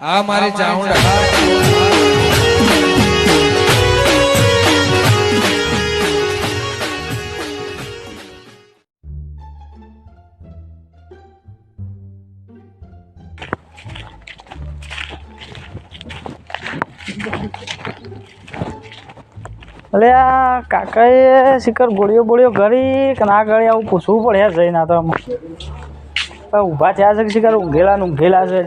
આ મારી ચાઉંડા અલે આ કાકાએ શિખર ગોળીઓ કરી કે ના ગળી આવું પૂછવું પડે જઈ ના તો ઊભા થયા છે કે શિખર ઊંઘેલા છે.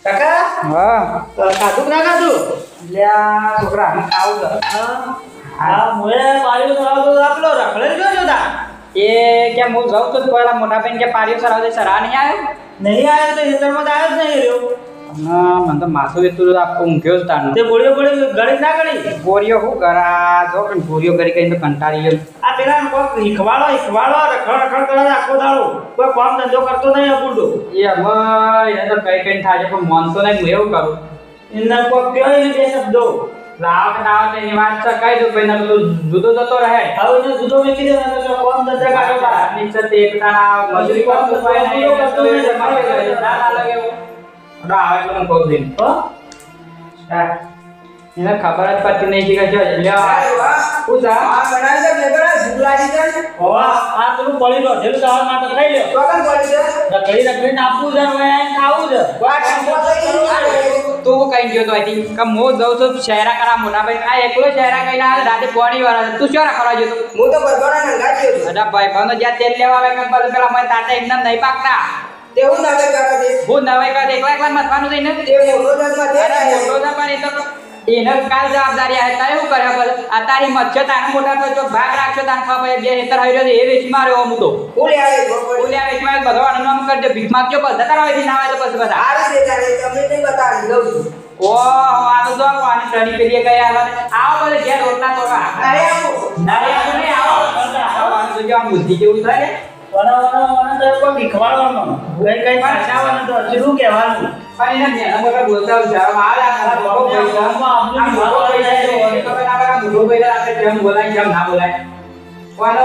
કાકા હા ખાધું ના ખાધું એટલે આ છોકરા આવું હા મોએ પાડ્યું સરાવતો આપલો રખડે ગયો જોતા એ કેમ હું જાઉં તો પેલા મોટા બેન કે પારીઓ સરાવ દે સરા નહીં આવ્યો નહીં આવ્યો તો હેતરમાં તો આવ્યો જ નહીં રહ્યો. ના મને તો માથું એટલું આખું ઊંઘ્યો જ તાનું તે ગોળીઓ ગળી ના ગળી ગોરીઓ શું કરા જો કે ગોરીઓ કરી કરીને તો કંટાળી ગયો. આ પેલા કોક હિખવાડો રખડ કરે આખો દાડો કોઈ કામ ધંધો કરતો નહીં અબુડો એ હવે એને તો કઈ થાય છે પણ મન તો નહીં હું એવું કરું એના કોક કયો એને બે શબ્દો લાવ એની વાત છે કઈ દઉં ભાઈ તો જુદો જતો રહે હવે એને જુદો મેકી દે તો કામ ધંધા કાઢો બા નીચે તે એકતા મજૂરી કરતો હોય ને કરતો નહીં તમારે ના લાગે એવું આવે તો હું કહું દઉં હો એને ખબર જ પડતી નહીં કે શું પૂછા આ બનાવી દે લેબરા સુલાજી દે હોવા આ પેલું પડી ગયો જેલું દાવા માટે ખાઈ લ્યો ચોકન પડી છે રખડી આપવું છે હવે ખાવું છે વાત તું કઈ ગયો તો આઈ કે મો દઉં તો શહેરા કરા મોટા ભાઈ આ એકલો શહેરા કઈ ના રાતે પોણી વાળા તું શું રાખવા ગયો તો હું તો બરબરા નંગા ગયો અરે ભાઈ બંધ જ્યાં તેલ લેવા આવે કે બધું પેલા મને તાતા એમને નહીં પાકતા તેવું નવે કાકા દે હું નવાઈ કા એકલા એકલા મતવાનું થઈને તે મોટો જન્મ દે અરે મોટો ના પણ એ તો એને કાલ જવાબદારી આવે તારે શું કર્યા બોલ આ તારી મત છે તારે મોટા તો જો ભાગ રાખશો તારે ખબર બે હેતર આવી રહ્યો એ વેચી માર્યો હું તો ઓલે આવે ઓલ્યા વેચમાં બધો નામ કરજે ભીખ માંગજો બધા કરાવે ના આવે તો બસ બધા આ રીતે ચાલે તમને નહીં બતાવી દઉં છું ઓહો આ તો જો આની ટણી પેલી ગયા આવો બોલે ઘેર રોટલા તો અરે આવો નહીં આવો આનું તો જો આમ બુદ્ધિ જેવું થાય ને વના તો કોઈ શીખવાડવાનો કઈ ભાષાવાનું તો શું કહેવાનું પણ એને નેના મોટા બોલતા હોય છે મારા મારા બહુ ભાઈ આપણે જેમ બોલાય જેમ ના બોલાય પણ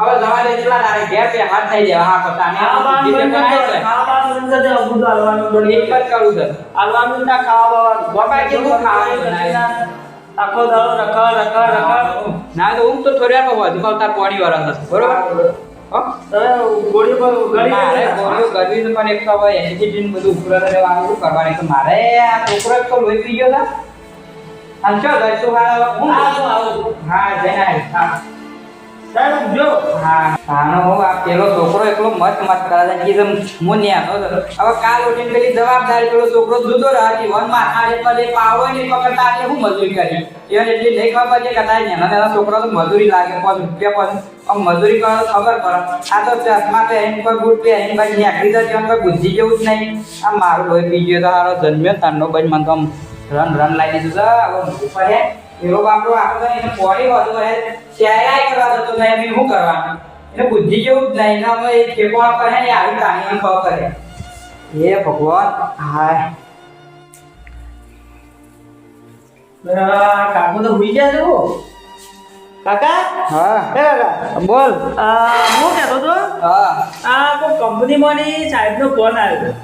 હવે જવા દે એટલા તારે ઘેર પે હાથ થઈ જાય હા પોતાને આ બાર મંદર દે અબુદ આલવાનું એક જ કરું છે આલવાનું ના ખાવા બાપા કેવું ખાવાનું આખો દાડો રખડ ના તો હું તો થોડી વાર વધુ આવતા પાણી વાળા થશે બરોબર ગોળી પર મારે ગળી ગોળીઓ કરવી છે પણ એક તો હવે એસિડિટી ને બધું ઉપરા રહેવાનું શું કરવાનું તો મારે આ છોકરો એક તો લોહી પી ગયો હતા અને ચો દઈશું હું આવું હા જઈને આવીશ સાહેબ જો હા આનો હું આ પેલો છોકરો એકલો મત કરે છે કે હું ન્યાનો હવે કાલ ઉઠીને પેલી જવાબદારી પેલો છોકરો જુદો રહે વન માં આડે પડે પાવો ને પકડતા એટલે હું મજૂરી કરી એને એટલી નહીં ખબર છે કે તારી નાના છોકરો તો મજૂરી લાગે 5 રૂપિયા પણ મજૂરી કરો ખબર પડે આ તો ચશ્મા પહેરીને કોઈ બૂટ પહેરીને ભાઈ નીકળી જતી કોઈ બુદ્ધિ જેવું જ નહીં આ મારું લોહી પી ગયો તો હારો જન્મ્યો તારનો ભાઈ મને તો રન લાવી દીધું છે હવે મૂકવું પડે એવો બાપડો આખો એને પોડી વધુ હે શેરાય કરવા જતો નહીં એમ શું કરવાનું એને બુદ્ધિ જેવું જ નહીં ને હવે ખેપોણ કરે ને આવી પ્રાણીને ખબર કરે એ ભગવાન હાય કાકુ તો ભૂઈ ગયા છો કાકા હા હે કાકા બોલ હું કહેતો તો હા આ કોઈ કંપનીમાંની સાહેબનો ફોન આવ્યો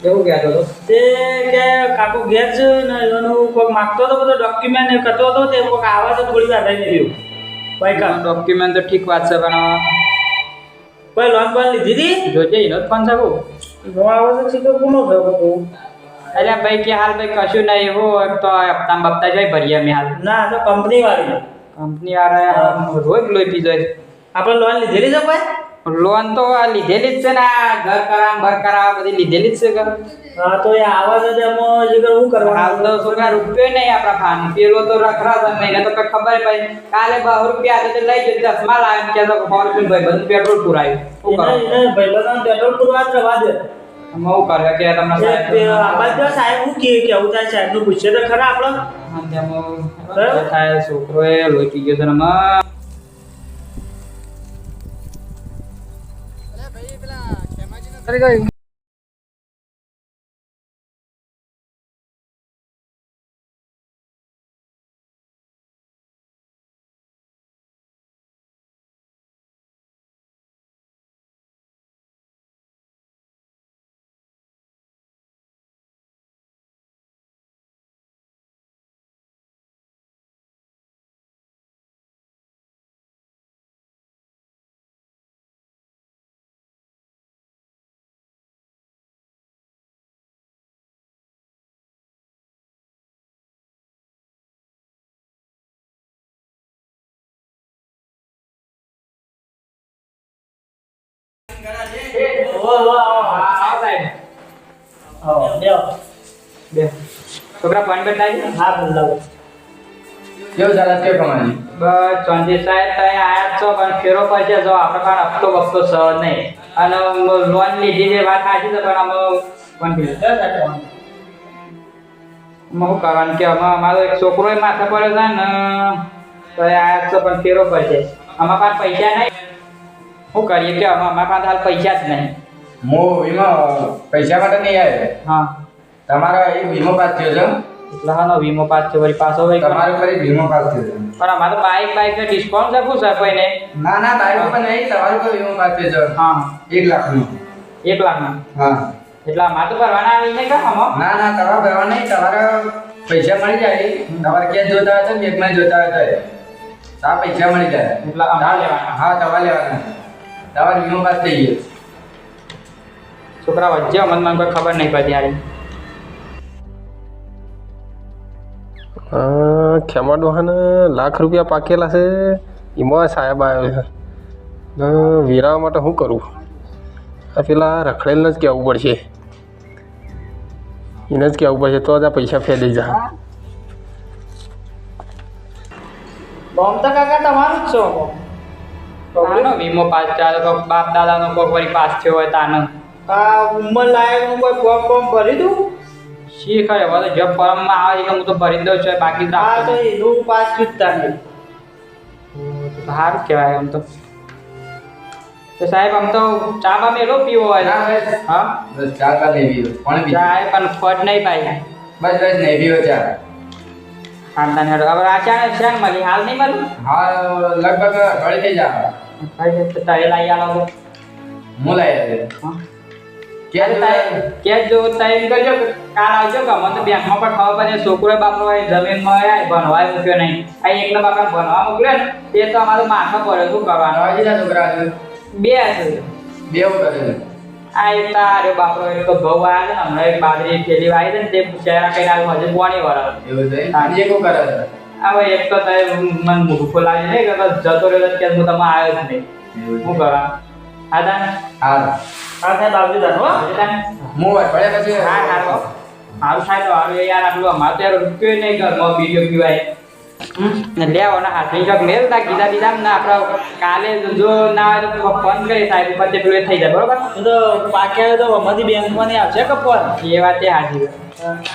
કેવું કહેતો હતો તે કે કાકુ ઘેર છે ને એનું કોઈ માગતો હતો બધો ડોક્યુમેન્ટ કરતો હતો તે કોઈક આવે તો થોડી વાર થઈ ગયું ભાઈ કામ ડોક્યુમેન્ટ તો ઠીક વાત છે પણ કોઈ લોન બોન લીધી હતી જોજે એનો જ ફોન છે કહું નો આવે તો શીખો કોનો થયો એટલે ભાઈ કે હાલ ભાઈ કશું નહીં એવું તો હપ્તા બપ્તા જઈ ભરીએ અમે હાલ ના તો કંપની વાળી કંપની વાળા રોજ લોહી પી જાય આપણે લોન લીધેલી છે ભાઈ લોન તો લીધેલી જ છે ને આ ઘર કરાવ બધી લીધેલી જ છે કે હા તો એ આવા છે એમાં જે હું કરવાનું હાલ તો છોકરા રૂપિયો નહીં આપણા ફાન પેલો તો રખડા છે એને તો કઈ ખબર ભાઈ કાલે 2 રૂપિયા hatte લઈ જતો ચશ્મા લાવે કે તો 100 રૂપિયા ભાઈ બધું પેટ્રોલ પુરાયું શું કરો એને ભાઈ બધાને પેટ્રોલ પુરવા જ રવા દે હું કરે કે તમને આબાદ જો સાહેબ હું કેવું થાય સાહેબ નું પૂછે તો ખરા આપણે થાય છોકરો એ લોહી પી ગયો છે ને ગઈ બે છોકરા પાણી બદલાય હા બોલાવો કેવું ચાલે છે કમાણી? બસ ચોંજી સાહેબ તમે આયા છો પણ ફેરો પડશે જો આપણે પાસે હપ્તો બપ્તો સહ નહીં અને લોન લીધી છે વાત સાચી છે પણ આમાં કોણ શું કરવાનું કે અમારો એક છોકરો માથે પડ્યો છે ને તો આયા છો પણ ફેરો પડશે અમારા પાસે પૈસા નહીં શું કરીએ કે અમારા પાસે હાલ પૈસા જ નહીં હું વીમો પૈસા માટે નહીં આવ્યો. હા તમારો એક વીમો પાસ થયો છે. એટલે હા વીમો પાસ છે વળી પાછો વળી તમારો પર એક વીમો પાસ થયો છે. પણ અમારે તો બાઈક ને ડિસ્કાઉન્ટ આપું સર કોઈને ના ના તારું પણ નહીં, તમારો પર વીમો પાસ થયો છે. હા 1 લાખનો. 1 લાખના હા એટલે અમારે તો ભરવાના આવી નહીં કામ આમાં ના ના તમારે ભરવા નહીં, તમારા પૈસા મળી જાય. તમારે ક્યાં જોતા હોય તો બેંકમાં જોતા હોય તો આ પૈસા મળી જાય. એટલે અમારે લેવાના હા તમારે લેવાના. તમારો વીમો પાસ થઈ ગયો. છોકરા વચ્ચે મને કોઈ ખબર નહીં પડતી યાર ખેમા ડોહાને લાખ રૂપિયા પાકેલા છે એમાં સાહેબ આવ્યો છે ને વેરાવા માટે શું કરું? આ પેલા રખડેલને જ કહેવું પડશે, એને જ કહેવું પડશે તો જ આ પૈસા ફેલી જાય. બોમ્બ તો કાકા તમારું જ છો આનો વીમો પાસ ચાલે તો બાપ દાદાનો કોઈ વળી પાસ થયો હોય તાનો આ ઉંમર લાયકનું કોઈ ફોર્મ ભરી દઉં શી ખરે હવે તો જબ ફોર્મમાં આવે એટલે હું તો ભરી દઉં છું બાકી જ હા તો રાખતો એનું પાસ ચૂકતા નહીં સારું કહેવાય આમ તો સાહેબ આમ તો ચામાં મેલો પીવો હોય ના બસ હા બસ 4 વાર નહીં પીવો. પણ બીજું ચાય પણ ફટ નહીં પાઈ બસ બસ નહીં પીવો ચા. ખાનદાન હેડો હવે અચાનક છે ને મળી હાલ નહીં મળું હા લગભગ અઠવાડિયે થઈ જાય. તારે લાવી આલો તો હું લઈ આવ્યો. હા ક્યાં જોતા? ક્યાં જો ટાઈમ કરજો કાલ આવજો કે મને તો બેંકમાં પણ ખબર પડે છોકરો બાપરો હોય જમીનમાં હોય ભણવા મૂક્યો નહીં આ એકના બાપા ભણવા મોકલ્યો ને તે તો અમારો માથો પડ્યો શું કરવાનું નવાજીના છોકરા છે. બે છે બેવ કરે છે. આ એક તારે બાપરો એક તો ઘઉં આવ્યા છે ને હમણાં એક બાજરી થેલી વાવી છે ને તે ચહેરા કઈ આવ્યું હજુ પોણી વળે એવું છે. આજે શું કરે છે? હવે એક તો તારે મને મૂર્ખો લાગે નહીં કે જતો રહ્યો કે હું તમે આવ્યો જ નહીં શું કરવા હા તાને હા હા સાહેબ આવજો તાર હો આવજો તાને હું અઠવાડિયા પછી હા હારું મારું થાય તો હારું યાર આટલું અમારે તો યાર રૂપિયો નહીં ઘરમાં બીજો પીવાય લેવો ને હાથની ચોક મેળતા કીધા દીધા ને આપણે કાલે જો ના હોય તો ફોન કરી સાહેબ ઉપર તે પેલું થઈ જાય બરોબર એ તો પાક્યા તો અમારી બેંકમાં નહીં આવશે કે ફોન એ વાત એ હાજી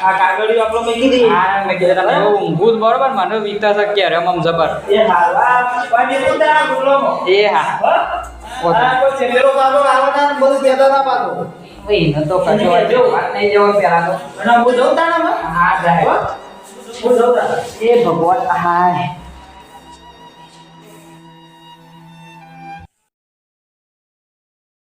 આ કાગળિયું આપણો મૂકી દઈએ હા મેં કીધું તમે એવું ઊંઘું જ બરોબર મને વીકતા શક્ય રે આમ જબર એ હાલવા પણ એ તો તારા ગુલામો એ હા આ કોઈ ચેલેરો પાડો આવવાના ને બધું કહેતા ના પાડો એને તો કશો વાત નહીં જવો પેલા તો અને હું જઉં તાણામાં હા જાય હું જઉં તાણા એ ભગવાન હાય